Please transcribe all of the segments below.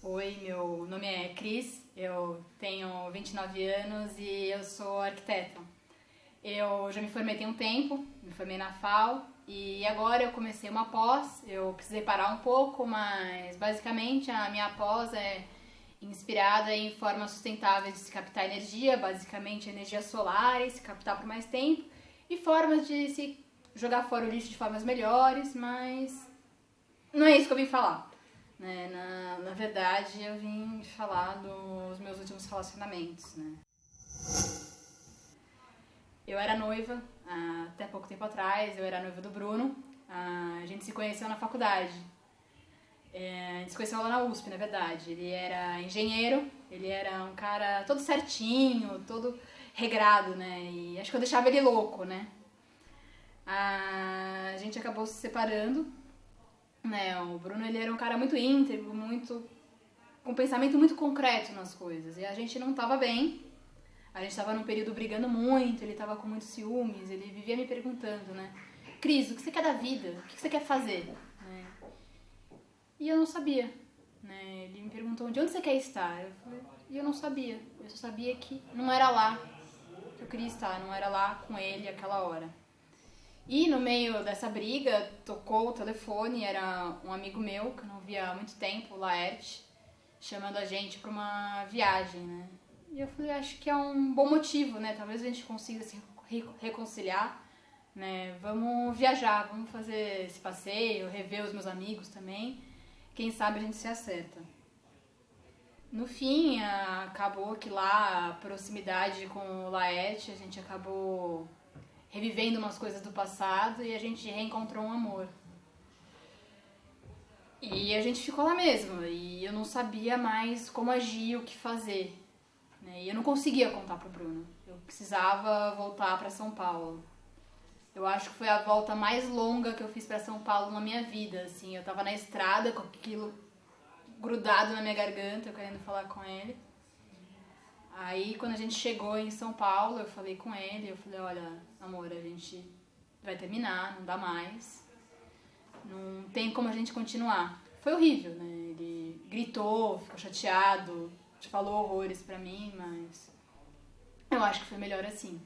Oi, meu nome é Cris, eu tenho 29 anos e eu sou arquiteta. Eu já me formei tem um tempo, me formei na FAO e agora eu comecei uma pós. Eu precisei parar um pouco, mas basicamente a minha pós é inspirada em formas sustentáveis de se captar energia, basicamente energia solar e se captar por mais tempo, e formas de se jogar fora o lixo de formas melhores, mas não é isso que eu vim falar. Né? Na verdade, eu vim falar dos meus últimos relacionamentos. Né? Eu era noiva, até pouco tempo atrás, eu era noiva do Bruno. A gente se conheceu na faculdade. A gente se conheceu lá na USP, na verdade. Ele era engenheiro, ele era um cara todo certinho, todo regrado, né? E acho que eu deixava ele louco, né? A gente acabou se separando, né? O Bruno, ele era um cara muito íntegro, com um pensamento muito concreto nas coisas. E a gente não tava bem. A gente tava num período brigando muito, ele tava com muitos ciúmes, ele vivia me perguntando, né? Cris, o que você quer da vida? O que você quer fazer? Né? E eu não sabia, né? Ele me perguntou, de onde você quer estar? Eu falei, e eu não sabia. Eu só sabia que não era lá que eu queria estar, não era lá com ele aquela hora. E no meio dessa briga, tocou o telefone, era um amigo meu, que eu não via há muito tempo, o Laerte, chamando a gente pra uma viagem, né? E eu falei, acho que é um bom motivo, né? Talvez a gente consiga se reconciliar, né? Vamos viajar, vamos fazer esse passeio, rever os meus amigos também. Quem sabe a gente se acerta. No fim, acabou que lá, a proximidade com o Laerte, a gente acabou revivendo umas coisas do passado e a gente reencontrou um amor. E a gente ficou lá mesmo, e eu não sabia mais como agir, o que fazer. Né? E eu não conseguia contar pro Bruno. Eu precisava voltar pra São Paulo. Eu acho que foi a volta mais longa que eu fiz pra São Paulo na minha vida, assim. Eu tava na estrada com aquilo grudado na minha garganta, eu querendo falar com ele. Aí, quando a gente chegou em São Paulo, eu falei com ele, eu falei, olha, amor, a gente vai terminar, não dá mais. Não tem como a gente continuar. Foi horrível, né? Ele gritou, ficou chateado, falou horrores pra mim, mas eu acho que foi melhor assim.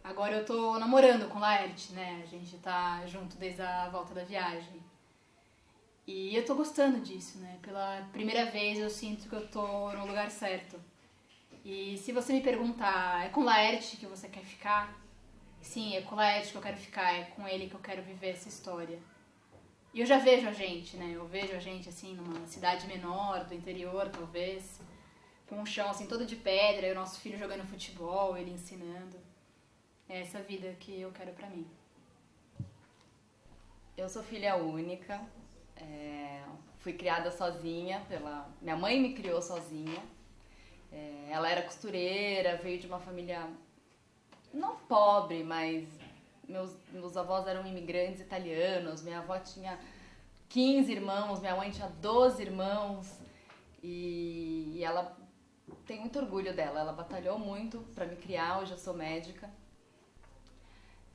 Agora eu tô namorando com o Laerte, né? A gente tá junto desde a volta da viagem. E eu tô gostando disso, né? Pela primeira vez eu sinto que eu tô no lugar certo. E se você me perguntar, é com o Laerte que você quer ficar? Sim, é com o Laerte que eu quero ficar, é com ele que eu quero viver essa história. E eu já vejo a gente, né? Eu vejo a gente, assim, numa cidade menor, do interior, talvez, com um chão, assim, todo de pedra, e o nosso filho jogando futebol, ele ensinando. É essa vida que eu quero pra mim. Eu sou filha única, fui criada sozinha, minha mãe me criou sozinha. Ela era costureira, veio de uma família não pobre, mas meus avós eram imigrantes italianos, minha avó tinha 15 irmãos, minha mãe tinha 12 irmãos e ela tem muito orgulho dela, ela batalhou muito pra me criar, hoje eu sou médica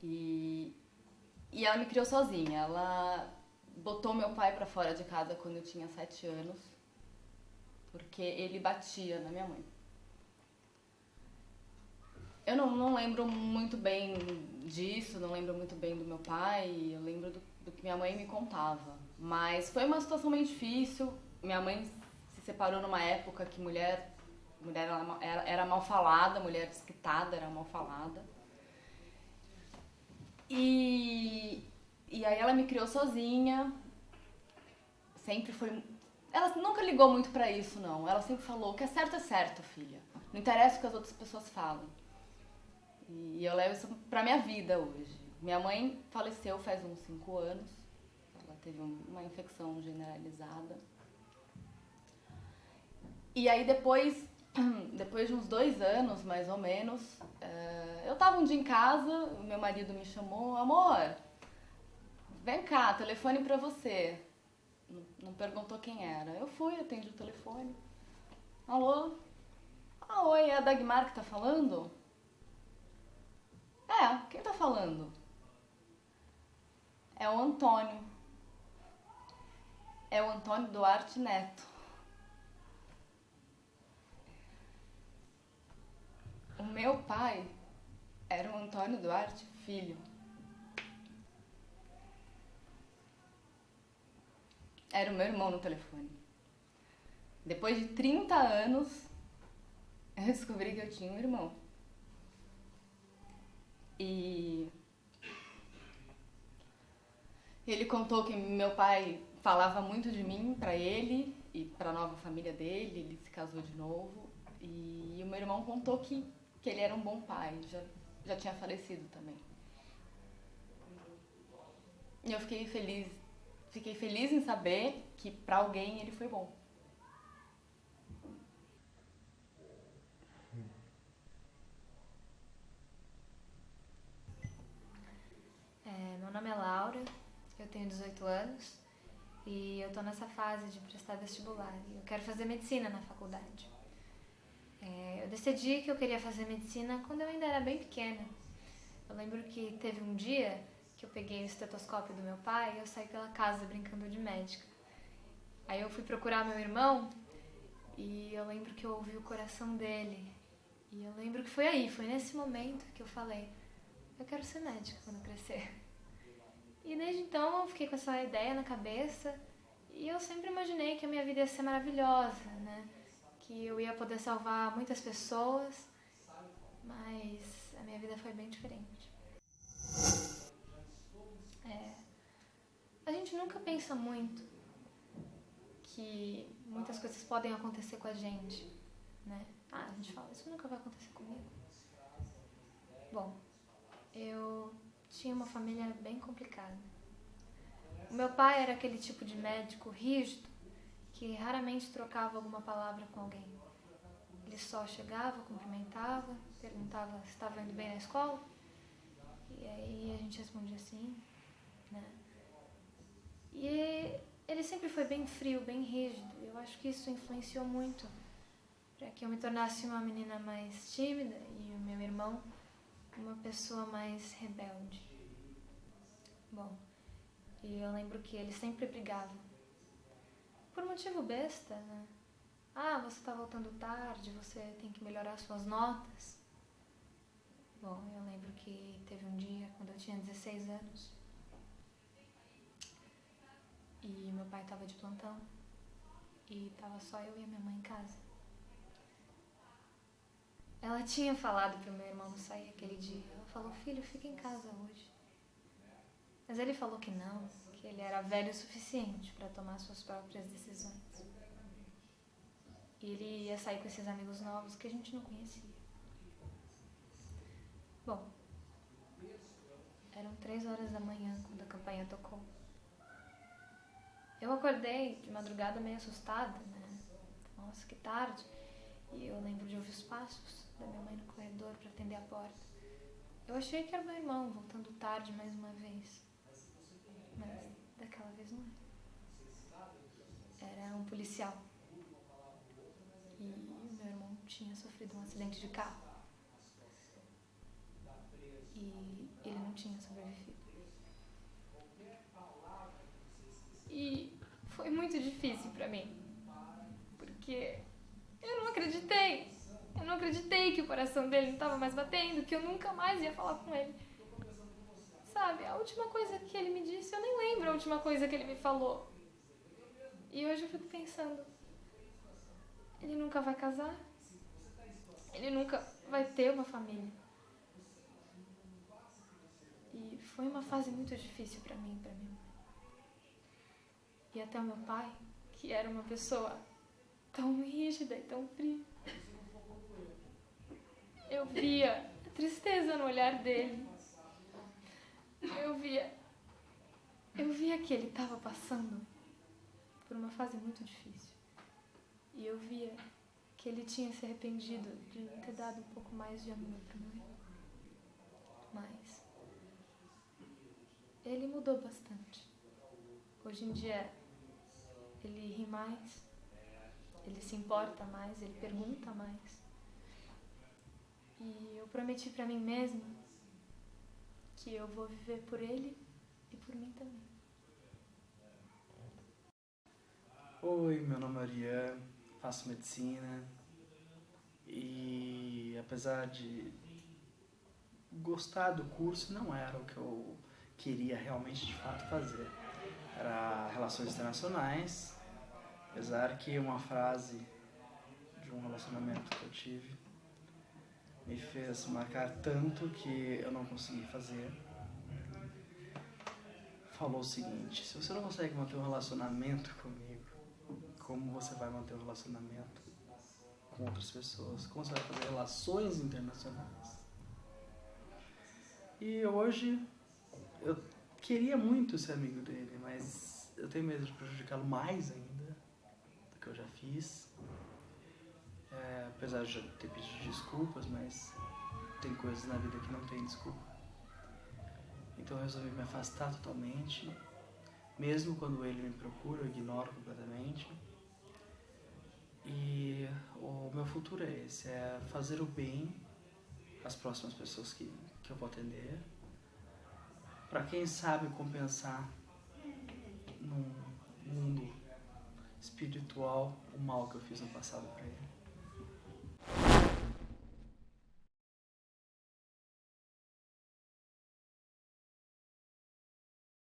e ela me criou sozinha, ela botou meu pai pra fora de casa quando eu tinha 7 anos, porque ele batia na minha mãe. Eu não lembro muito bem disso, não lembro muito bem do meu pai, eu lembro do que minha mãe me contava. Mas foi uma situação meio difícil, minha mãe se separou numa época que mulher era mal falada, mulher desquitada era mal falada. E aí ela me criou sozinha, sempre foi... Ela nunca ligou muito pra isso, não. Ela sempre falou, o que é certo, filha. Não interessa o que as outras pessoas falam. E eu levo isso pra minha vida hoje. Minha mãe faleceu faz uns 5 anos. Ela teve uma infecção generalizada. E aí depois de uns 2 anos, mais ou menos, eu tava um dia em casa, o meu marido me chamou, amor, vem cá, telefone pra você. Não perguntou quem era. Eu fui, atendi o telefone. Alô? Ah, oi, é a Dagmar que tá falando? Quem tá falando? É o Antônio. É o Antônio Duarte Neto. O meu pai era o Antônio Duarte Filho. Era o meu irmão no telefone. Depois de 30 anos, eu descobri que eu tinha um irmão. E ele contou que meu pai falava muito de mim pra ele e pra nova família dele. Ele se casou de novo. E o meu irmão contou que ele era um bom pai. Já tinha falecido também. E eu fiquei feliz em saber que pra alguém ele foi bom. Meu nome é Laura, eu tenho 18 anos e eu tô nessa fase de prestar vestibular e eu quero fazer medicina na faculdade. Eu decidi que eu queria fazer medicina quando eu ainda era bem pequena. Eu lembro que teve um dia que eu peguei o estetoscópio do meu pai e eu saí pela casa brincando de médica. Aí eu fui procurar meu irmão e eu lembro que eu ouvi o coração dele. E eu lembro que foi nesse momento que eu falei, eu quero ser médica quando eu crescer. E desde então eu fiquei com essa ideia na cabeça e eu sempre imaginei que a minha vida ia ser maravilhosa, né? Que eu ia poder salvar muitas pessoas, mas a minha vida foi bem diferente. A gente nunca pensa muito que muitas coisas podem acontecer com a gente, né? A gente fala, isso nunca vai acontecer comigo. Bom, eu tinha uma família bem complicada. O meu pai era aquele tipo de médico rígido que raramente trocava alguma palavra com alguém. Ele só chegava, cumprimentava, perguntava se estava indo bem na escola e aí a gente respondia assim, né? E ele sempre foi bem frio, bem rígido. Eu acho que isso influenciou muito para que eu me tornasse uma menina mais tímida e o meu irmão uma pessoa mais rebelde. Bom, e eu lembro que eles sempre brigavam. Por motivo besta, né? Ah, você tá voltando tarde, você tem que melhorar suas notas. Bom, eu lembro que teve um dia, quando eu tinha 16 anos, e meu pai tava de plantão, e tava só eu e a minha mãe em casa. Ela tinha falado pro meu irmão não sair aquele dia. Ela falou, filho, fica em casa hoje. Mas ele falou que não, que ele era velho o suficiente para tomar suas próprias decisões. E ele ia sair com esses amigos novos que a gente não conhecia. Bom, eram 3 horas da manhã quando a campainha tocou. Eu acordei de madrugada meio assustada, né? Nossa, que tarde. E eu lembro de ouvir os passos da minha mãe no corredor para atender a porta. Eu achei que era meu irmão voltando tarde mais uma vez. Mas daquela vez não era. Era um policial. E o meu irmão tinha sofrido um acidente de carro. E ele não tinha sobrevivido. E foi muito difícil pra mim. Porque eu não acreditei. Eu não acreditei que o coração dele não estava mais batendo, que eu nunca mais ia falar com ele. Sabe, a última coisa que ele me disse, eu nem lembro a última coisa que ele me falou. E hoje eu fico pensando, ele nunca vai casar? Ele nunca vai ter uma família? E foi uma fase muito difícil pra mim e pra minha mãe. E até o meu pai, que era uma pessoa tão rígida e tão fria. Eu via a tristeza no olhar dele. Eu via que ele estava passando por uma fase muito difícil. E eu via que ele tinha se arrependido de ter dado um pouco mais de amor para mim. Mas ele mudou bastante. Hoje em dia ele ri mais, ele se importa mais, ele pergunta mais. E eu prometi pra mim mesma que eu vou viver por ele e por mim também. Oi, meu nome é Ariane, faço medicina e apesar de gostar do curso, não era o que eu queria realmente de fato fazer. Era relações internacionais, apesar que uma frase de um relacionamento que eu tive me fez marcar tanto que eu não consegui fazer. Falou o seguinte: se você não consegue manter um relacionamento comigo, como você vai manter um relacionamento com outras pessoas? Como você vai fazer relações internacionais? E hoje eu queria muito ser amigo dele, mas eu tenho medo de prejudicá-lo mais ainda do que eu já fiz. Apesar de já ter pedido desculpas, mas tem coisas na vida que não tem desculpa. Então eu resolvi me afastar totalmente. Mesmo quando ele me procura, eu ignoro completamente. E o meu futuro é esse, é fazer o bem às próximas pessoas que eu vou atender, para quem sabe compensar num mundo espiritual o mal que eu fiz no passado para ele.